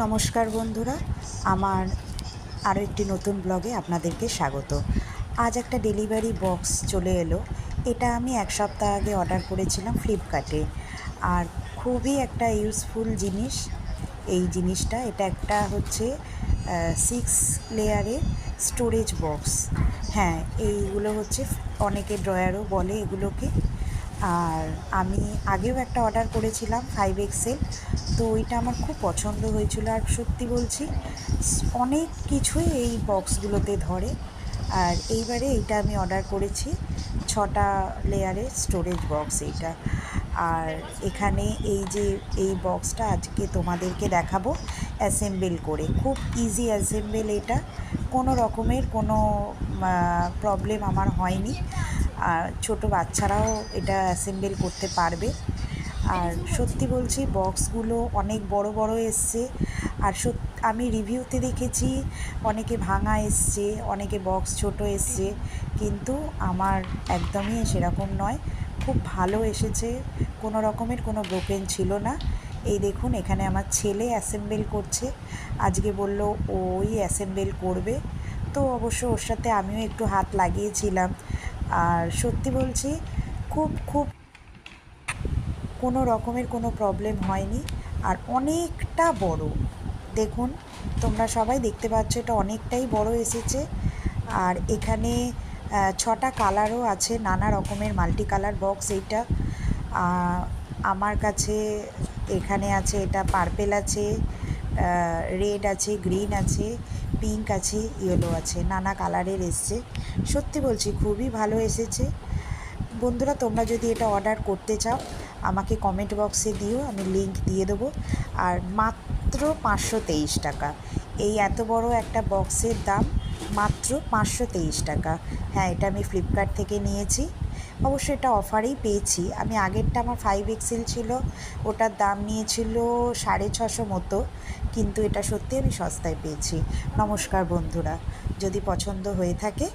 নমস্কার বন্ধুরা, আমার আরও একটি নতুন ব্লগে আপনাদেরকে স্বাগত। আজ একটা ডেলিভারি বক্স চলে এলো। এটা আমি এক সপ্তাহ আগে অর্ডার করেছিলাম ফ্লিপকার্টে। আর খুবই একটা ইউজফুল জিনিস এই জিনিসটা। এটা একটা হচ্ছে 6 লেয়ারের স্টোরেজ বক্স। হ্যাঁ, এইগুলো হচ্ছে অনেকে ড্রয়ারও বলে এগুলোকে। আর আমি আগেও একটা অর্ডার করেছিলাম 5XL, তো ওইটা আমার খুব পছন্দ হয়েছিল। আর সত্যি বলছি, অনেক কিছুই এই বক্সগুলোতে ধরে। আর এইবারে এইটা আমি অর্ডার করেছি 6টা লেয়ারের স্টোরেজ বক্স এইটা। আর এখানে এই যে এই বক্সটা আজকে তোমাদেরকে দেখাবো অ্যাসেম্বল করে। খুব ইজি অ্যাসেম্বল এটা, কোনো রকমের কোনো প্রবলেম আমার হয়নি। আর ছোটো বাচ্চারাও এটা অ্যাসেম্বল করতে পারবে। আর সত্যি বলছি, বক্সগুলো অনেক বড় বড় এসছে। আর আমি রিভিউতে দেখেছি অনেকে ভাঙা এসছে, অনেকে বক্স ছোট এসছে, কিন্তু আমার একদমই সেরকম নয়, খুব ভালো এসেছে। কোনো রকমের কোনো ব্রোকেন ছিল না। এই দেখুন, এখানে আমার ছেলে অ্যাসেম্বল করছে। আজকে বলল ওই অ্যাসেম্বল করবে, তো অবশ্য ওর সাথে আমিও একটু হাত লাগিয়েছিলাম। আর সত্যি বলছি, খুব খুব কোনো রকমের কোনো প্রবলেম হয়নি। আর অনেকটা বড়, দেখুন তোমরা সবাই দেখতে পাচ্ছ, এটা অনেকটাই বড় এসেছে। আর এখানে 6টা কালারও আছে, নানা রকমের মাল্টি কালার বক্স এইটা। আমার কাছে এখানে আছে, এটা পার্পেল আছে, রেড আছে, গ্রিন আছে, পিঙ্ক আছে, ইয়েলো আছে, নানা কালারের এসছে। সত্যি বলছি, খুবই ভালো এসেছে। বন্ধুরা, তোমরা যদি এটা অর্ডার করতে চাও আমাকে কমেন্ট বক্সে দিও, আমি লিংক দিয়ে দেবো। আর মাত্র 523 টাকা। এই এত বড় একটা বক্সের দাম মাত্র 523 টাকা। হ্যাঁ, এটা আমি ফ্লিপকার্ট থেকে নিয়েছি। অবশ্যই এটা অফারেই পেয়েছি। আমি আগেরটা আমার 5XL ছিল, ওটার দাম নিয়েছিল 650 মতো, কিন্তু এটা সত্যি আমি সস্তায় পেয়েছি। নমস্কার বন্ধুরা, যদি পছন্দ হয়ে থাকে